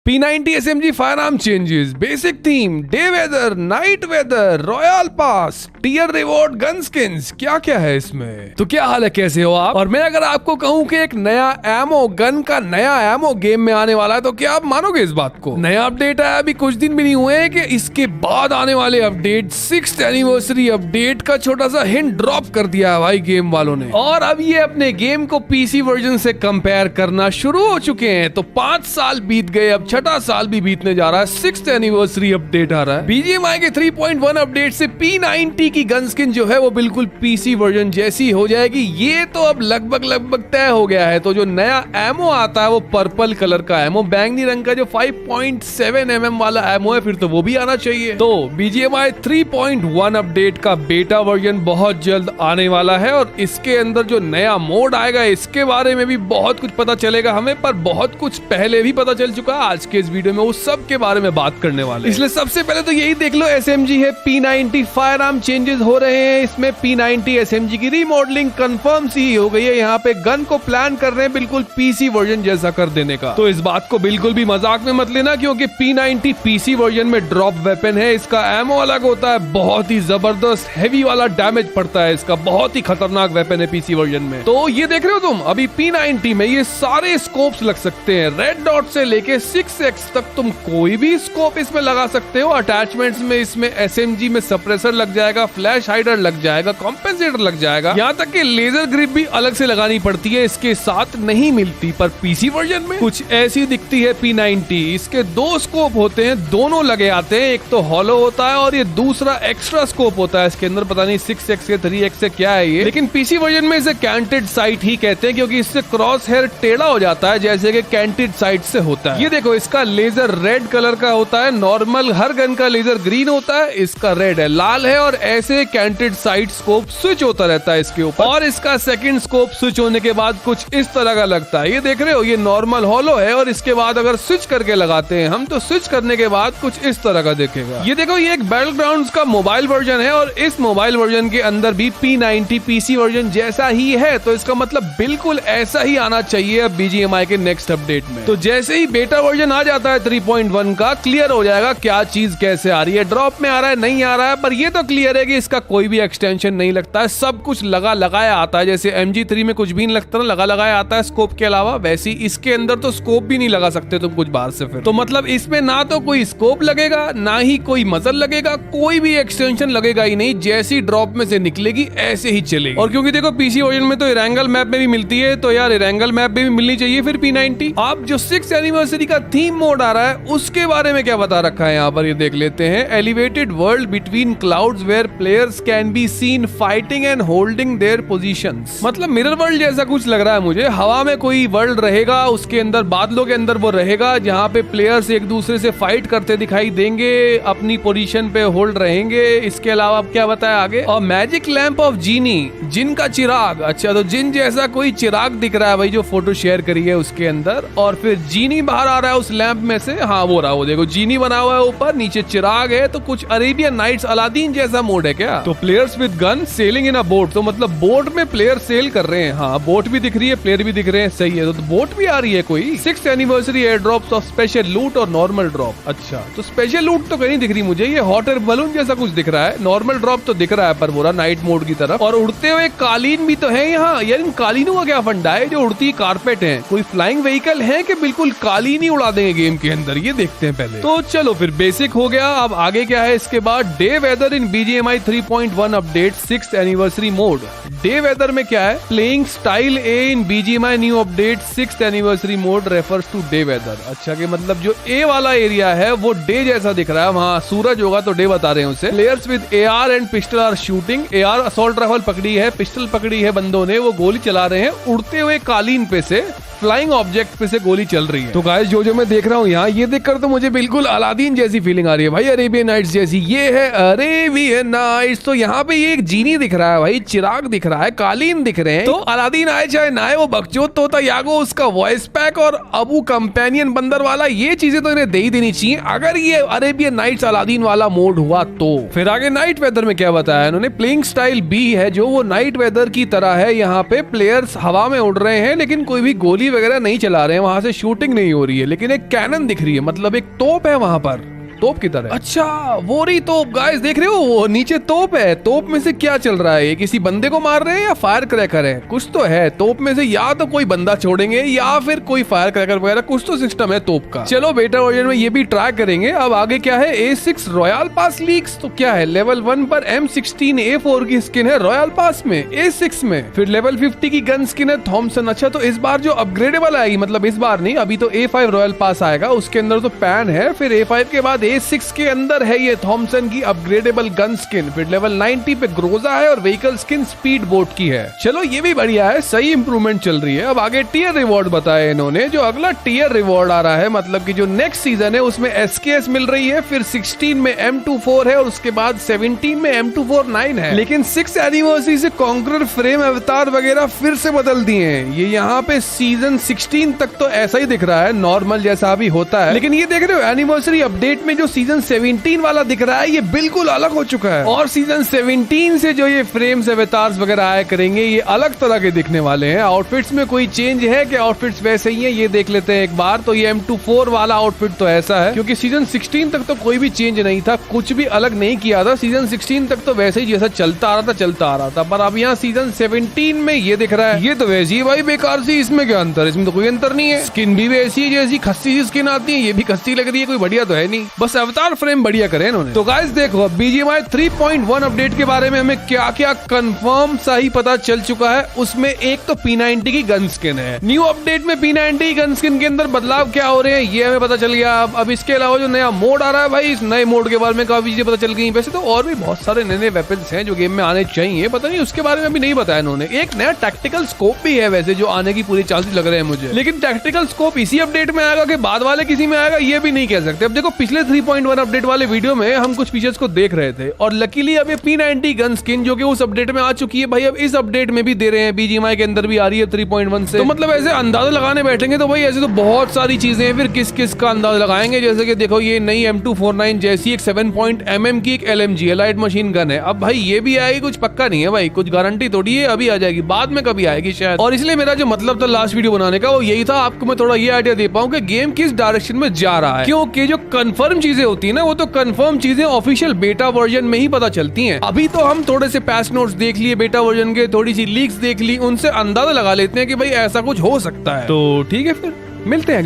P90 SMG firearm changes, basic theme, day weather, night weather, royal pass, tier reward, gun skins, क्या क्या है इसमें। तो क्या हाल है, कैसे हो आप? और मैं अगर आपको कहूं कि एक नया एमो गन का नया एमो गेम में आने वाला है तो क्या आप मानोगे इस बात को? नया अपडेट आया, अभी कुछ दिन भी नहीं हुए हैं कि इसके बाद आने वाले अपडेट 6th एनिवर्सरी अपडेट का छोटा सा हिंट ड्रॉप कर दिया है भाई गेम वालों ने। और अब ये अपने गेम को पीसी वर्जन से कंपेयर करना शुरू हो चुके हैं। तो 5 साल बीत गए, अब 6ठा साल भी बीतने जा रहा है, 6th एनिवर्सरी अपडेट आ रहा है। बीजीएमआई के 3.1 अपडेट से P90 की गन स्किन जो है वो बिल्कुल पीसी वर्जन जैसी हो जाएगी। ये तो अब लगभग तय हो गया है। तो जो नया एमो आता है वो पर्पल कलर का एमो, बैंगनी रंग का जो 5.7 mm वाला एमो है, फिर तो वो भी आना चाहिए। तो बीजीएमआई 3.1 अपडेट का बेटा वर्जन बहुत जल्द आने वाला है और इसके अंदर जो नया मोड आएगा इसके बारे में भी बहुत कुछ पता चलेगा हमें, पर बहुत कुछ पहले भी पता चल चुका है। आज के इस वीडियो में वो सब के बारे में बात करने वाले, इसलिए सबसे पहले तो यही देख लो, SMG है, P90 फायरआर्म चेंजेस हो रहे हैं इसमें। P90 SMG की रीमॉडलिंग कंफर्म सी हो गई है। यहाँ पे गन को प्लान कर रहे हैं बिल्कुल पीसी वर्जन जैसा कर देने का। तो इस बात को बिल्कुल भी मजाक में मत लेना, क्योंकि P90 पीसी वर्जन में ड्रॉप वेपन है। इसका एमो अलग होता है, बहुत ही जबरदस्त हैवी वाला डैमेज पड़ता है इसका, बहुत ही खतरनाक वेपन है पीसी वर्जन में। तो ये देख रहे हो तुम, अभी P90 में ये सारे स्कोप्स लग सकते हैं, रेड डॉट से लेके 6x तक तुम कोई भी स्कोप इसमें लगा सकते हो। अटैचमेंट्स में इसमें SMG में सप्रेसर लग जाएगा, फ्लैश हाइडर लग जाएगा, कॉम्पेंसेटर लग जाएगा, यहाँ तक कि लेजर ग्रिप भी अलग से लगानी पड़ती है, इसके साथ नहीं मिलती। पर पीसी वर्जन में कुछ ऐसी दिखती है P90। इसके 2 स्कोप होते हैं, दोनों लगे आते हैं, एक तो हॉलो होता है और ये दूसरा एक्स्ट्रा स्कोप होता है इसके अंदर, पता नहीं 6x या 3x से क्या है ये, लेकिन पीसी वर्जन में इसे कैंटेड साइट ही कहते हैं, क्योंकि इससे क्रॉस हेयर टेढ़ा हो जाता है जैसे कि कैंटेड साइट से होता है। ये देखो, इसका लेजर रेड कलर का होता है, नॉर्मल हर गन का लेजर ग्रीन होता है, इसका रेड है, लाल है, और ऐसे कैंटेड साइट स्कोप स्विच होता रहता है इसके ऊपर। और इसका सेकंड स्कोप स्विच होने के बाद कुछ इस तरह का लगता है। ये देख रहे हो, ये नॉर्मल हॉलो है और इसके बाद अगर स्विच करके लगाते हैं हम तो स्विच करने के बाद कुछ इस तरह का दिखेगा। ये देखो, ये एक बैटलग्राउंड्स का मोबाइल वर्जन है और इस मोबाइल वर्जन के अंदर भी P90 पीसी वर्जन जैसा ही है। तो इसका मतलब बिल्कुल ऐसा ही आना चाहिए अब बीजीएमआई के नेक्स्ट अपडेट में। तो जैसे ही बेटा वर्जन आ जाता है 3.1 का, क्लियर हो जाएगा क्या चीज कैसे आ रही है, ड्रॉप में आ रहा है नहीं आ रहा है। पर ये तो क्लियर है कि इसका कोई भी एक्सटेंशन नहीं लगता है, सब कुछ लगा लगाया आता है। जैसे MG3 में कुछ भी नहीं लगता ना, लगा लगाया आता है स्कोप के अलावा, वैसे इसके अंदर तो स्कोप भी नहीं लगा सकते तुम कुछ बाहर से। फिर तो मतलब इसमें ना तो कोई स्कोप लगेगा, ना ही कोई मजल लगेगा, कोई भी एक्सटेंशन लगेगा ही नहीं। जैसी ड्रॉप में से निकलेगी ऐसे ही चलेगी। और क्योंकि देखो पीसी वर्जन में तो इरेंगल मैप में भी मिलती है, तो यार इरेंगल मैप में भी मिलनी चाहिए फिर P90। अब जो 6th एनिवर्सरी का थीम मोड आ रहा है उसके बारे में क्या बता रखा है यहाँ पर, ये देख लेते हैं। Elevated world between clouds where players can be seen fighting and holding their positions. मतलब मिरर वर्ल्ड जैसा कुछ लग रहा है मुझे। हवा में कोई वर्ल्ड रहेगा, उसके अंदर बादलों के अंदर वो रहेगा, जहाँ पे प्लेयर्स एक दूसरे से फाइट करते दिखाई देंगे, अपनी पोजीशन पे होल्ड रहेंगे। इसके अलावा क्या बताया आगे, और मैजिक लैंप ऑफ जीनी, जिन का चिराग। अच्छा, तो जिन जैसा कोई चिराग दिख रहा है भाई, जो फोटो शेयर करी है उसके अंदर, और फिर जीनी बाहर आ रहा है उस लैंप में से। हाँ वो रहा, वो देखो जीनी बना हुआ है, ऊपर नीचे चिराग है। तो कुछ अरेबियन नाइट्स अलादीन जैसा मोड है क्या। तो players with gun selling in a boat, तो मतलब बोट में प्लेयर सेल कर रहे हैं। हाँ बोट भी दिख रही है, प्लेयर भी दिख रहे हैं, सही है। तो बोट भी आ रही है कोई। 6th anniversary air drops of special लूट और नॉर्मल ड्रॉप। अच्छा, तो स्पेशल लूट तो कहीं दिख रही मुझे, ये हॉट एयर बलून जैसा कुछ दिख रहा है। नॉर्मल ड्रॉप तो दिख रहा है पर बोरा नाइट मोड की तरफ। और उड़ते हुए कालीन भी तो है यहाँ। यार इन कालीनों का क्या फंडा है, जो उड़ती कारपेट है, कोई फ्लाइंग व्हीकल है कि बिल्कुल कालीन ही उड़ा देंगे गेम के अंदर, ये देखते हैं पहले। तो चलो फिर बेसिक हो गया, अब आगे क्या है इसके बाद। Day weather in BGMI 3.1 update 6th anniversary mode. Day weather में क्या है, playing style a in BGMI new update 6th anniversary mode refers to day weather. अच्छा, कि मतलब जो ए वाला एरिया है वो डे जैसा दिख रहा है, वहाँ सूरज होगा तो डे बता रहे हैं उसे। Players with AR and pistol are shooting. AR assault rifle पकड़ी है, पिस्टल पकड़ी है बंदों ने, वो गोली चला रहे हैं उड़ते हुए कालीन पे से, फ्लाइंग ऑब्जेक्ट पे से गोली चल रही है। तो गाइस जो मैं देख रहा हूँ यहाँ, ये देखकर तो मुझे बिल्कुल अलादीन जैसी फीलिंग आ रही है भाई, अरेबियन नाइट्स जैसी। ये है अरेबियन नाइट्स। तो यहाँ पे ये एक जीनी दिख रहा है भाई, चिराग दिख रहा है, कालीन दिख रहे हैं। तो अलादीन आए चाहे ना आए, वो बकचोद तो होता यागो, उसका वॉइस पैक और अबू कंपेनियन बंदर वाला, ये चीजें तो इन्हें दे ही देनी चाहिए अगर ये अरेबियन नाइट्स अलादीन वाला मोड हुआ तो। फिर आगे नाइट वेदर में क्या बताया इन्होंने, प्लेइंग स्टाइल बी है जो वो नाइट वेदर की तरह है। यहाँ पे प्लेयर्स हवा में उड़ रहे हैं लेकिन कोई भी गोली गोली वगैरह नहीं चला रहे हैं, वहां से शूटिंग नहीं हो रही है, लेकिन एक कैनन दिख रही है, मतलब एक तोप है वहां पर, तोप की तरह। अच्छा वो रही तोप, गाइस देख रहे हो वो नीचे तोप है। तोप में से क्या चल रहा है, ये किसी बंदे को मार रहे हैं या फायर क्रैकर है, कुछ तो है तोप में से, या तो कोई बंदा छोड़ेंगे या फिर कोई फायर क्रैकर वगैरह, कुछ तो सिस्टम है तोप का। चलो बेटा वर्जन में ये भी ट्राई करेंगे। अब आगे क्या है, A6 रॉयल पास लीक्स, तो क्या है लेवल 1 पर M16A4 की स्किन है रॉयल पास में A6 में, फिर लेवल 50 की गन स्किन है थॉमसन। अच्छा तो इस बार जो अपग्रेडेबल आएगी, मतलब इस बार नहीं, अभी तो A5 रॉयल पास आएगा, उसके अंदर तो पैन है, फिर A5 के बाद A6 के अंदर है ये थॉमसन की अपग्रेडेबल गन स्किन, फिर लेवल 90 पे ग्रोजा है और व्हीकल स्किन स्पीड बोट की है। चलो ये भी बढ़िया है, सही इंप्रूवमेंट चल रही है। अब आगे टियर रिवॉर्ड बताए इन्होंने, जो अगला टियर रिवॉर्ड आ रहा है, मतलब कि जो नेक्स्ट सीजन है उसमें SKS मिल रही है, फिर 16 में M24 है और उसके बाद 17 में M249 है। लेकिन 6th एनिवर्सरी से कॉन्करर फ्रेम अवतार वगैरह फिर से बदल दिए हैं। ये यहाँ पे सीजन 16 तक तो ऐसा ही दिख रहा है, नॉर्मल जैसा भी होता है, लेकिन ये देख रहे हो एनिवर्सरी अपडेट में जो सीजन 17 वाला दिख रहा है ये बिल्कुल अलग हो चुका है। और सीजन 17 से जो ये फ्रेम्स अवतार्स वगैरह आया करेंगे, ये अलग तरह के दिखने वाले हैं। आउटफिट्स में कोई चेंज है कि आउटफिट्स वैसे ही है, ये देख लेते हैं एक बार। तो ये M24 वाला आउटफिट तो ऐसा है, क्योंकि सीजन 16 तक तो कोई भी चेंज नहीं था, कुछ भी अलग नहीं किया था। सीजन 16 तक तो वैसे ही जैसा चलता आ रहा था, पर अब यहाँ सीजन 17 में ये दिख रहा है, ये तो वैसी ही भाई बेकार सी, इसमें क्या अंतर, इसमें तो कोई अंतर नहीं है। स्किन भी वैसी है, जैसी खस्सी सी स्किन आती है, ये भी खस्सी लग रही है, कोई बढ़िया तो है नहीं, बस अवतार फ्रेम बढ़िया करे इन्होंने। तो गाइस देखो BGMI 3.1 अपडेट के बारे में हमें क्या क्या कंफर्म सा ही पता चल चुका है। उसमें एक तो P90 की गन स्किन है, न्यू अपडेट में P90 की गन स्किन के अंदर बदलाव क्या हो रहे हैं ये हमें पता चल गया। अब इसके अलावा जो नया मोड आ रहा है भाई, इस नए मोड के बारे में काफी चीजें पता चल गई। वैसे तो और भी बहुत सारे नए नए वेपन्स हैं जो गेम में आने चाहिए, पता नहीं उसके बारे में अभी नहीं बताया इन्होंने। एक नया टैक्टिकल स्कोप भी है वैसे, जो आने की पूरी चांसेस लग रहे हैं मुझे, लेकिन टैक्टिकल स्कोप इसी अपडेट में आएगा कि बाद वाले किसी में आएगा ये भी नहीं कह सकते। अब देखो पिछले 3.1 अपडेट वाले वीडियो में हम कुछ फीचर्स को देख रहे थे, और लकीली अब ये P90 गन स्किन जो कि उस अपडेट में आ चुकी है भाई, अब इस अपडेट में भी दे रहे हैं, BGMI के अंदर भी आ रही है 3.1 से। तो मतलब ऐसे अंदाजा लगाने बैठेंगे तो भाई ऐसे तो बहुत सारी चीजें हैं, फिर किस किस का अंदाजा लगाएंगे। जैसे कि देखो ये नई M249 जैसी एक 7mm की एक LMG लाइट मशीन गन है, अब भाई ये भी आएगी, कुछ पक्का नहीं है भाई, कुछ गारंटी थोड़ी है अभी आ जाएगी, बाद में कभी आएगी शायद। और इसलिए मेरा जो मतलब था लास्ट वीडियो बनाने का वो यही था, आपको मैं थोड़ा ये आइडिया दे पाऊं कि गेम किस डायरेक्शन में जा रहा है, क्योंकि जो कंफर्म चीजें होती है ना, वो तो कंफर्म चीजें ऑफिशियल बेटा वर्जन में ही पता चलती हैं। अभी तो हम थोड़े से पैच नोट्स देख लिए बेटा वर्जन के, थोड़ी सी लीक्स देख ली, उनसे अंदाजा लगा लेते हैं कि भाई ऐसा कुछ हो सकता है। तो ठीक है, फिर मिलते हैं।